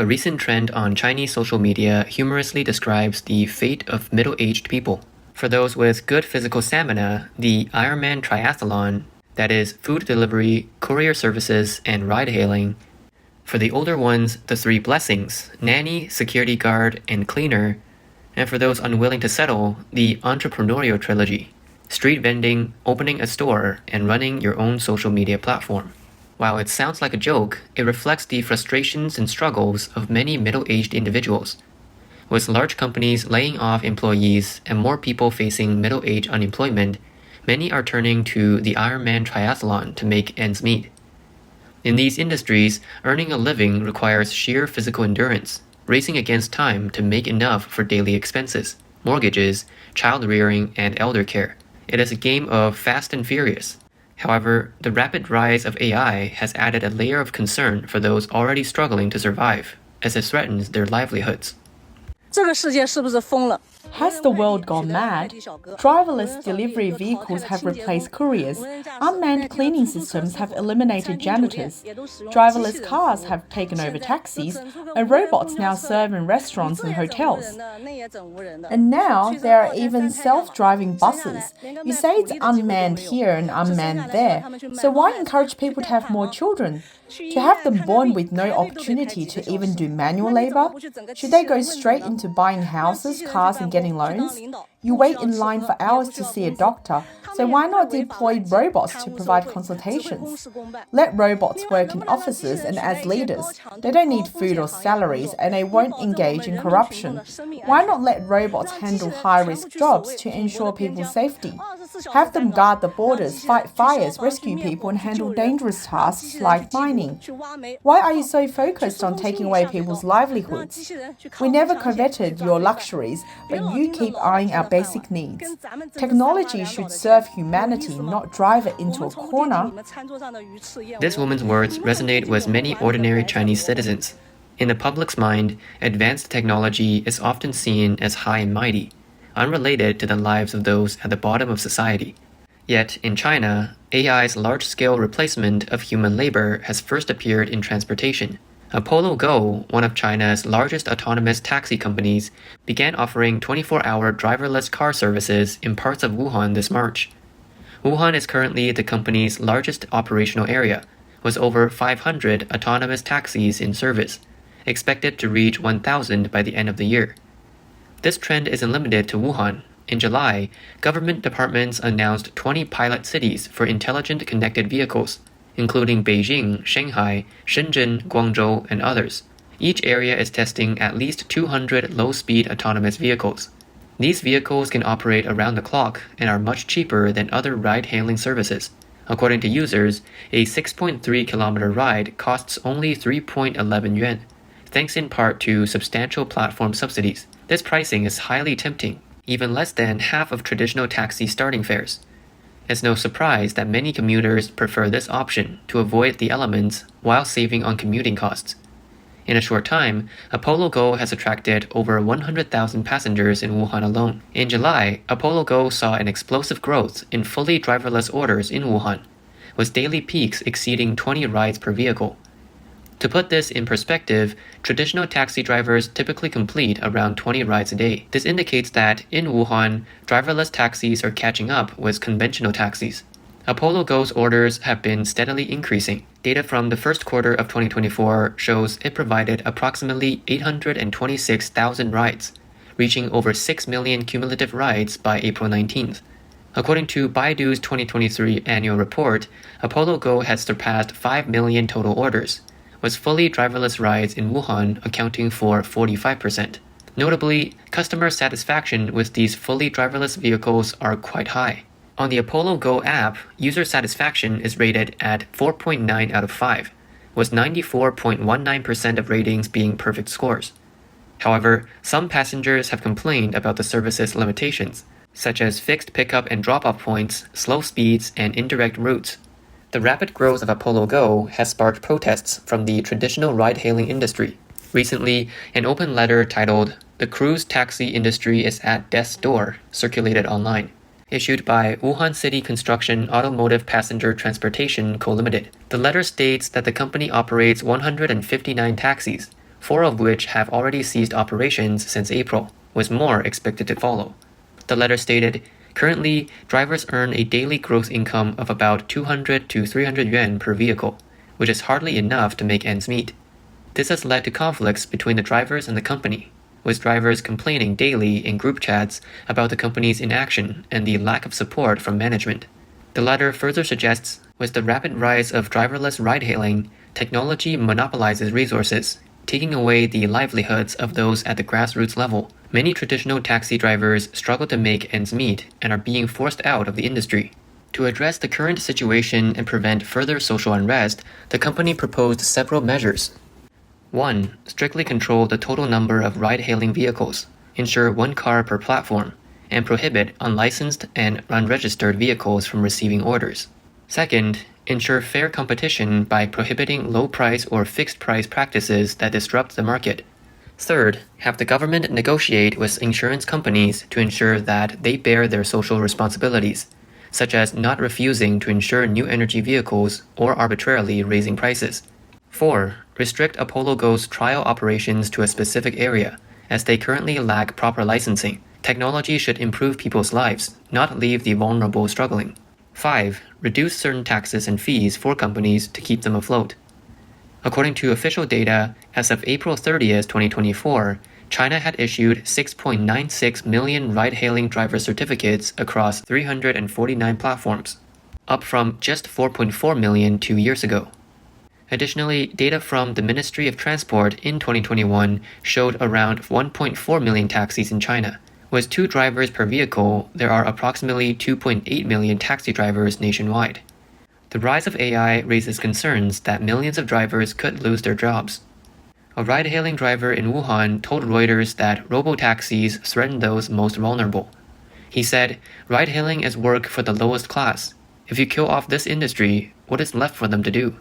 A recent trend on Chinese social media humorously describes the fate of middle-aged people. For those with good physical stamina, the Ironman triathlon, that is, food delivery, courier services, and ride-hailing. For the older ones, the three blessings, nanny, security guard, and cleaner. And for those unwilling to settle, the entrepreneurial trilogy, street vending, opening a store, and running your own social media platform. While it sounds like a joke, it reflects the frustrations and struggles of many middle-aged individuals. With large companies laying off employees and more people facing middle-age unemployment, many are turning to the Ironman triathlon to make ends meet. In these industries, earning a living requires sheer physical endurance, racing against time to make enough for daily expenses, mortgages, child rearing, and elder care. It is a game of fast and furious. However, the rapid rise of AI has added a layer of concern for those already struggling to survive, as it threatens their livelihoods. Has the world gone mad? Driverless delivery vehicles have replaced couriers, unmanned cleaning systems have eliminated janitors, driverless cars have taken over taxis, and robots now serve in restaurants and hotels. And now there are even self-driving buses. You say it's unmanned here and unmanned there, so why encourage people to have more children? To have them born with no opportunity to even do manual labor? Should they go straight into buying houses, cars, and getting loans? You wait in line for hours to see a doctor, so why not deploy robots to provide consultations? Let robots work in offices and as leaders. They don't need food or salaries, and they won't engage in corruption. Why not let robots handle high-risk jobs to ensure people's safety? Have them guard the borders, fight fires, rescue people, and handle dangerous tasks like mining. Why are you so focused on taking away people's livelihoods? We never coveted your luxuries, but you keep eyeing our basic needs. Technology should serve humanity, not drive it into a corner. This woman's words resonate with many ordinary Chinese citizens. In the public's mind, advanced technology is often seen as high and mighty, unrelated to the lives of those at the bottom of society. Yet, in China, AI's large-scale replacement of human labor has first appeared in transportation. Apollo Go, one of China's largest autonomous taxi companies, began offering 24-hour driverless car services in parts of Wuhan this March. Wuhan is currently the company's largest operational area, with over 500 autonomous taxis in service, expected to reach 1,000 by the end of the year. This trend isn't limited to Wuhan. In July, government departments announced 20 pilot cities for intelligent connected vehicles, including Beijing, Shanghai, Shenzhen, Guangzhou, and others. Each area is testing at least 200 low-speed autonomous vehicles. These vehicles can operate around the clock and are much cheaper than other ride-hailing services. According to users, a 6.3-kilometer ride costs only 3.11 yuan, thanks in part to substantial platform subsidies. This pricing is highly tempting, even less than half of traditional taxi starting fares. It's no surprise that many commuters prefer this option to avoid the elements while saving on commuting costs. In a short time, Apollo Go has attracted over 100,000 passengers in Wuhan alone. In July, Apollo Go saw an explosive growth in fully driverless orders in Wuhan, with daily peaks exceeding 20 rides per vehicle. To put this in perspective, traditional taxi drivers typically complete around 20 rides a day. This indicates that, in Wuhan, driverless taxis are catching up with conventional taxis. Apollo Go's orders have been steadily increasing. Data from the first quarter of 2024 shows it provided approximately 826,000 rides, reaching over 6 million cumulative rides by April 19th. According to Baidu's 2023 annual report, Apollo Go has surpassed 5 million total orders, with fully driverless rides in Wuhan accounting for 45%. Notably, customer satisfaction with these fully driverless vehicles are quite high. On the Apollo Go app, user satisfaction is rated at 4.9 out of 5, with 94.19% of ratings being perfect scores. However, some passengers have complained about the service's limitations, such as fixed pickup and drop-off points, slow speeds, and indirect routes. The rapid growth of Apollo Go has sparked protests from the traditional ride-hailing industry. Recently, an open letter titled "The Cruise Taxi Industry is at Death's Door" circulated online, issued by Wuhan City Construction Automotive Passenger Transportation Co., Ltd. The letter states that the company operates 159 taxis, 4 of which have already ceased operations since April, with more expected to follow. The letter stated, currently, drivers earn a daily gross income of about 200 to 300 yuan per vehicle, which is hardly enough to make ends meet. This has led to conflicts between the drivers and the company, with drivers complaining daily in group chats about the company's inaction and the lack of support from management. The letter further suggests, with the rapid rise of driverless ride-hailing, technology monopolizes resources, taking away the livelihoods of those at the grassroots level. Many traditional taxi drivers struggle to make ends meet and are being forced out of the industry. To address the current situation and prevent further social unrest, the company proposed several measures. 1. Strictly control the total number of ride-hailing vehicles, ensure 1 car per platform, and prohibit unlicensed and unregistered vehicles from receiving orders. 2nd, ensure fair competition by prohibiting low-price or fixed-price practices that disrupt the market. 3rd, have the government negotiate with insurance companies to ensure that they bear their social responsibilities, such as not refusing to insure new energy vehicles or arbitrarily raising prices. 4. Restrict Apollo Go's trial operations to a specific area, as they currently lack proper licensing. Technology should improve people's lives, not leave the vulnerable struggling. 5. Reduce certain taxes and fees for companies to keep them afloat. According to official data, as of April 30th, 2024, China had issued 6.96 million ride-hailing driver certificates across 349 platforms, up from just 4.4 million 2 years ago. Additionally, data from the Ministry of Transport in 2021 showed around 1.4 million taxis in China. With 2 drivers per vehicle, there are approximately 2.8 million taxi drivers nationwide. The rise of AI raises concerns that millions of drivers could lose their jobs. A ride-hailing driver in Wuhan told Reuters that robo-taxis threaten those most vulnerable. He said, "Ride-hailing is work for the lowest class. If you kill off this industry, what is left for them to do?"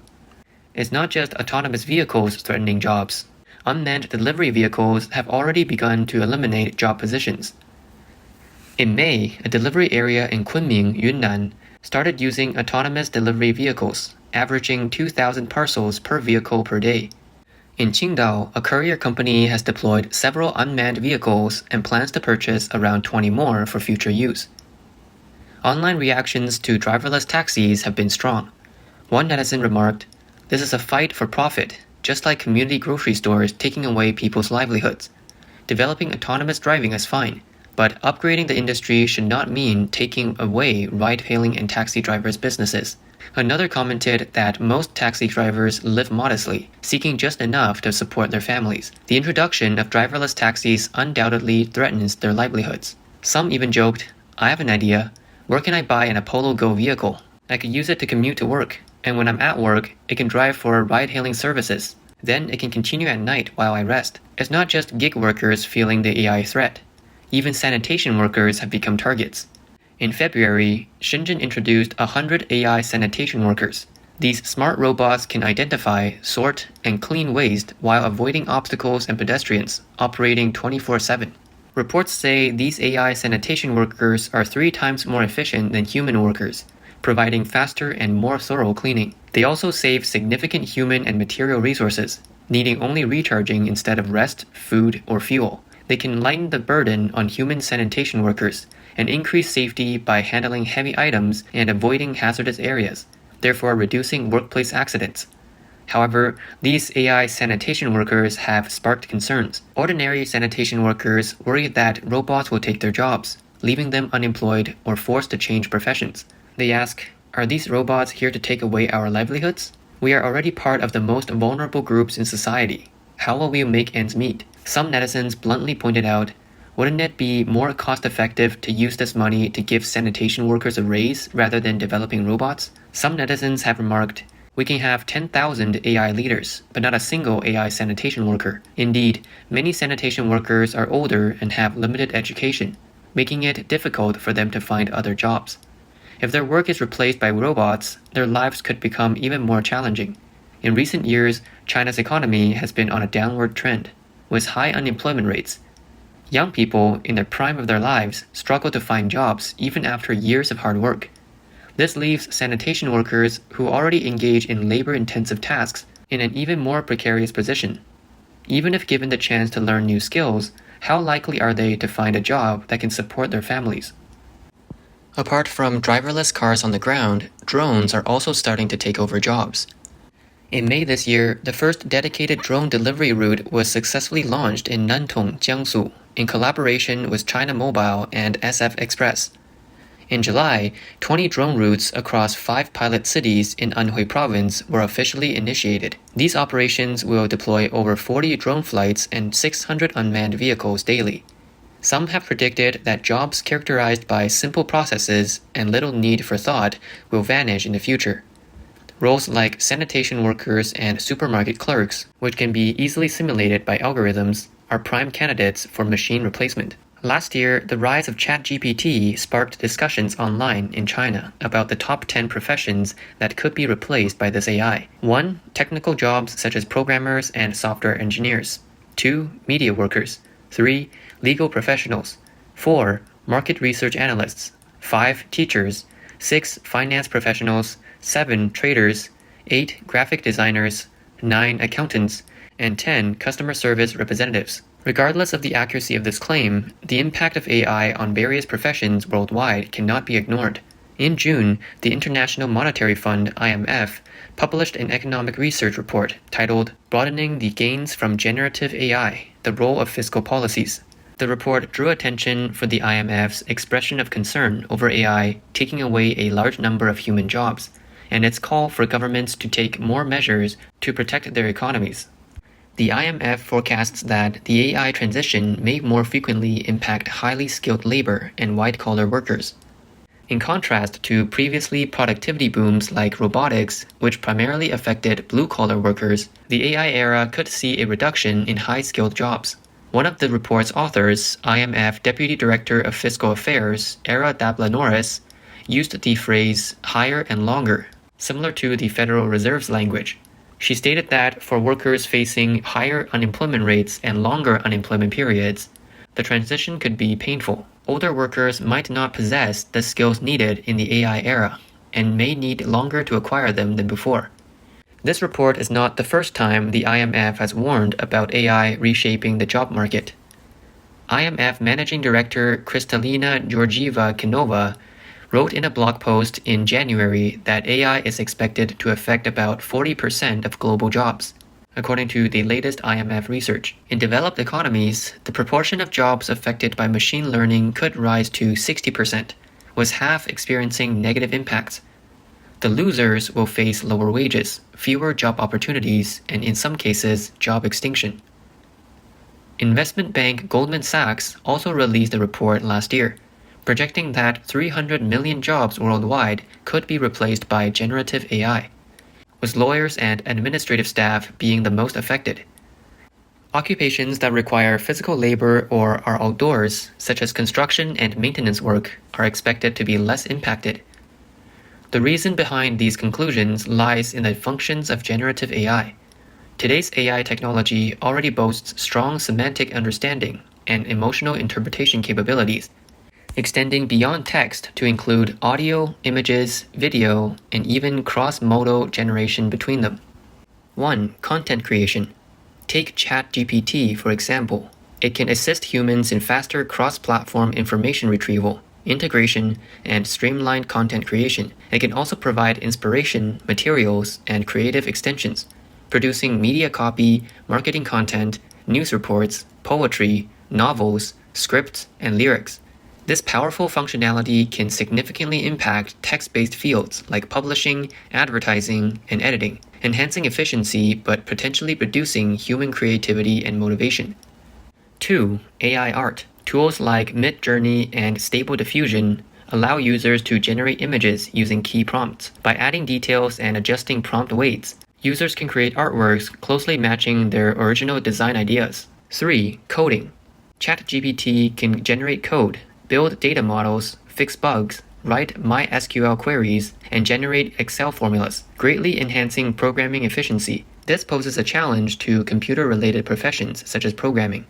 It's not just autonomous vehicles threatening jobs. Unmanned delivery vehicles have already begun to eliminate job positions. In May, a delivery area in Kunming, Yunnan, started using autonomous delivery vehicles, averaging 2,000 parcels per vehicle per day. In Qingdao, a courier company has deployed several unmanned vehicles and plans to purchase around 20 more for future use. Online reactions to driverless taxis have been strong. One netizen remarked, "This is a fight for profit, just like community grocery stores taking away people's livelihoods. Developing autonomous driving is fine, but upgrading the industry should not mean taking away ride-hailing and taxi drivers' businesses." Another commented that most taxi drivers live modestly, seeking just enough to support their families. The introduction of driverless taxis undoubtedly threatens their livelihoods. Some even joked, "I have an idea. Where can I buy an Apollo Go vehicle? I could use it to commute to work. And when I'm at work, it can drive for ride-hailing services. Then it can continue at night while I rest." It's not just gig workers feeling the AI threat. Even sanitation workers have become targets. In February, Shenzhen introduced 100 AI sanitation workers. These smart robots can identify, sort, and clean waste while avoiding obstacles and pedestrians, operating 24/7. Reports say these AI sanitation workers are 3 times more efficient than human workers, providing faster and more thorough cleaning. They also save significant human and material resources, needing only recharging instead of rest, food, or fuel. They can lighten the burden on human sanitation workers and increase safety by handling heavy items and avoiding hazardous areas, therefore reducing workplace accidents. However, these AI sanitation workers have sparked concerns. Ordinary sanitation workers worry that robots will take their jobs, leaving them unemployed or forced to change professions. They ask, "Are these robots here to take away our livelihoods? We are already part of the most vulnerable groups in society. How will we make ends meet?" Some netizens bluntly pointed out, "Wouldn't it be more cost-effective to use this money to give sanitation workers a raise rather than developing robots?" Some netizens have remarked, "We can have 10,000 AI leaders, but not a single AI sanitation worker." Indeed, many sanitation workers are older and have limited education, making it difficult for them to find other jobs. If their work is replaced by robots, their lives could become even more challenging. In recent years, China's economy has been on a downward trend, with high unemployment rates. Young people, in the prime of their lives, struggle to find jobs even after years of hard work. This leaves sanitation workers who already engage in labor-intensive tasks in an even more precarious position. Even if given the chance to learn new skills, how likely are they to find a job that can support their families? Apart from driverless cars on the ground, drones are also starting to take over jobs. In May this year, the first dedicated drone delivery route was successfully launched in Nantong, Jiangsu, in collaboration with China Mobile and SF Express. In July, 20 drone routes across 5 pilot cities in Anhui province were officially initiated. These operations will deploy over 40 drone flights and 600 unmanned vehicles daily. Some have predicted that jobs characterized by simple processes and little need for thought will vanish in the future. Roles like sanitation workers and supermarket clerks, which can be easily simulated by algorithms, are prime candidates for machine replacement. Last year, the rise of ChatGPT sparked discussions online in China about the top 10 professions that could be replaced by this AI. 1. Technical jobs such as programmers and software engineers. 2. Media workers. 3. Legal professionals. 4. Market research analysts. 5. Teachers. 6. Finance professionals. 7. Traders. 8. Graphic designers. 9. Accountants. And 10. Customer service representatives. Regardless of the accuracy of this claim, the impact of AI on various professions worldwide cannot be ignored. In June, the International Monetary Fund (IMF) published an economic research report titled "Broadening the Gains from Generative AI: The Role of Fiscal Policies." The report drew attention for the IMF's expression of concern over AI taking away a large number of human jobs, and its call for governments to take more measures to protect their economies. The IMF forecasts that the AI transition may more frequently impact highly skilled labor and white-collar workers. In contrast to previously productivity booms like robotics, which primarily affected blue-collar workers, the AI era could see a reduction in high-skilled jobs. One of the report's authors, IMF Deputy Director of Fiscal Affairs, Era Dabla-Norris, used the phrase higher and longer, similar to the Federal Reserve's language. She stated that for workers facing higher unemployment rates and longer unemployment periods, the transition could be painful. Older workers might not possess the skills needed in the AI era and may need longer to acquire them than before. This report is not the first time the IMF has warned about AI reshaping the job market. IMF Managing Director Kristalina Georgieva-Kinova wrote in a blog post in January that AI is expected to affect about 40% of global jobs, according to the latest IMF research. In developed economies, the proportion of jobs affected by machine learning could rise to 60%, with half experiencing negative impacts. The losers will face lower wages, fewer job opportunities, and in some cases, job extinction. Investment bank Goldman Sachs also released a report last year, projecting that 300 million jobs worldwide could be replaced by generative AI, with lawyers and administrative staff being the most affected. Occupations that require physical labor or are outdoors, such as construction and maintenance work, are expected to be less impacted. The reason behind these conclusions lies in the functions of generative AI. Today's AI technology already boasts strong semantic understanding and emotional interpretation capabilities, extending beyond text to include audio, images, video, and even cross-modal generation between them. 1. Content creation. Take ChatGPT, for example. It can assist humans in faster cross-platform information retrieval, integration, and streamlined content creation. It can also provide inspiration, materials, and creative extensions, producing media copy, marketing content, news reports, poetry, novels, scripts, and lyrics. This powerful functionality can significantly impact text-based fields like publishing, advertising, and editing, enhancing efficiency but potentially reducing human creativity and motivation. 2. AI art. Tools like Midjourney and Stable Diffusion allow users to generate images using key prompts. By adding details and adjusting prompt weights, users can create artworks closely matching their original design ideas. 3. Coding. ChatGPT can generate code, build data models, fix bugs, write MySQL queries, and generate Excel formulas, greatly enhancing programming efficiency. This poses a challenge to computer-related professions such as programming.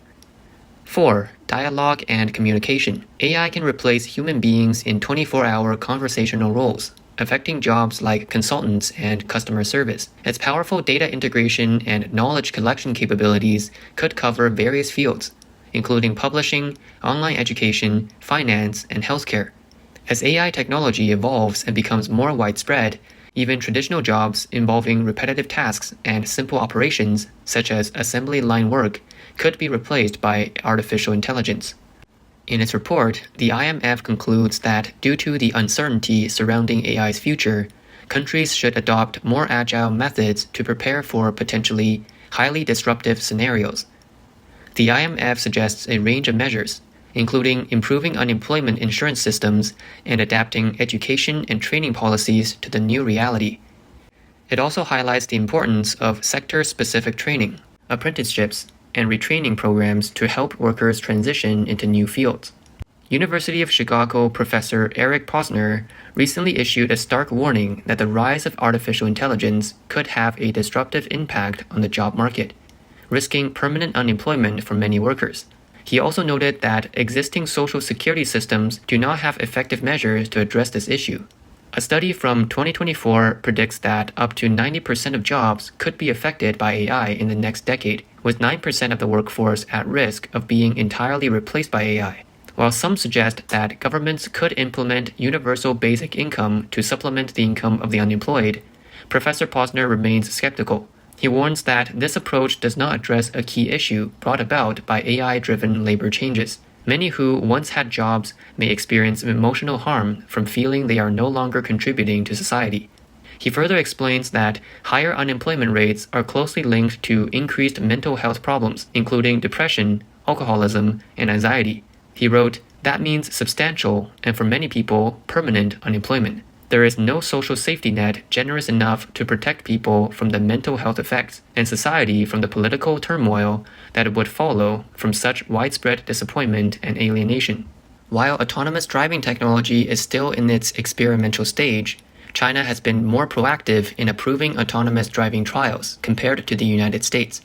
4. Dialogue and communication. AI can replace human beings in 24-hour conversational roles. affecting jobs like consultants and customer service. Its powerful data integration and knowledge collection capabilities could cover various fields, including publishing, online education, finance, and healthcare. As AI technology evolves and becomes more widespread, even traditional jobs involving repetitive tasks and simple operations, such as assembly line work, could be replaced by artificial intelligence. In its report, the IMF concludes that due to the uncertainty surrounding AI's future, countries should adopt more agile methods to prepare for potentially highly disruptive scenarios. The IMF suggests a range of measures, including improving unemployment insurance systems and adapting education and training policies to the new reality. It also highlights the importance of sector-specific training, apprenticeships, and retraining programs to help workers transition into new fields. University of Chicago professor Eric Posner recently issued a stark warning that the rise of artificial intelligence could have a disruptive impact on the job market, risking permanent unemployment for many workers. He also noted that existing social security systems do not have effective measures to address this issue. A study from 2024 predicts that up to 90% of jobs could be affected by AI in the next decade, with 9% of the workforce at risk of being entirely replaced by AI. While some suggest that governments could implement universal basic income to supplement the income of the unemployed, Professor Posner remains skeptical. He warns that this approach does not address a key issue brought about by AI-driven labor changes. Many who once had jobs may experience emotional harm from feeling they are no longer contributing to society. He further explains that higher unemployment rates are closely linked to increased mental health problems, including depression, alcoholism, and anxiety. He wrote, "That means substantial, and for many people, permanent unemployment. There is no social safety net generous enough to protect people from the mental health effects and society from the political turmoil that would follow from such widespread disappointment and alienation." While autonomous driving technology is still in its experimental stage, China has been more proactive in approving autonomous driving trials compared to the United States.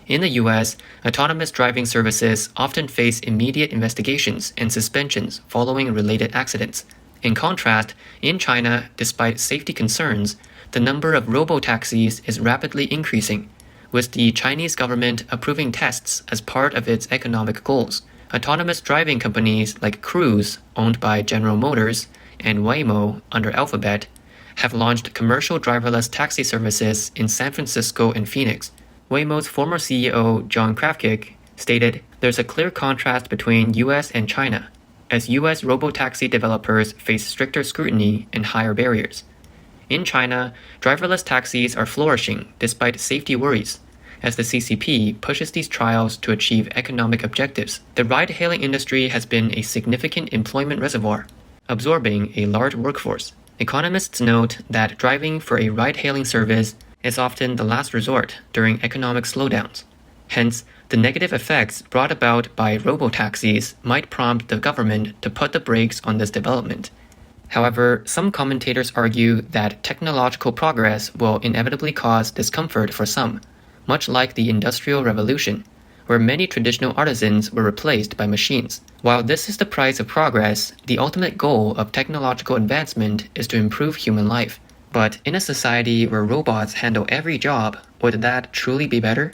In the US, autonomous driving services often face immediate investigations and suspensions following related accidents. In contrast, in China, despite safety concerns, the number of robo-taxis is rapidly increasing, with the Chinese government approving tests as part of its economic goals. Autonomous driving companies like Cruise, owned by General Motors, and Waymo, under Alphabet, have launched commercial driverless taxi services in San Francisco and Phoenix. Waymo's former CEO, John Krafcik, stated, "There's a clear contrast between US and China, as US robotaxi developers face stricter scrutiny and higher barriers. In China, driverless taxis are flourishing despite safety worries, as the CCP pushes these trials to achieve economic objectives. The ride-hailing industry has been a significant employment reservoir, absorbing a large workforce. Economists note that driving for a ride-hailing service is often the last resort during economic slowdowns. Hence, the negative effects brought about by robotaxis might prompt the government to put the brakes on this development. However, some commentators argue that technological progress will inevitably cause discomfort for some, much like the Industrial Revolution, where many traditional artisans were replaced by machines. While this is the price of progress, the ultimate goal of technological advancement is to improve human life. But in a society where robots handle every job, would that truly be better?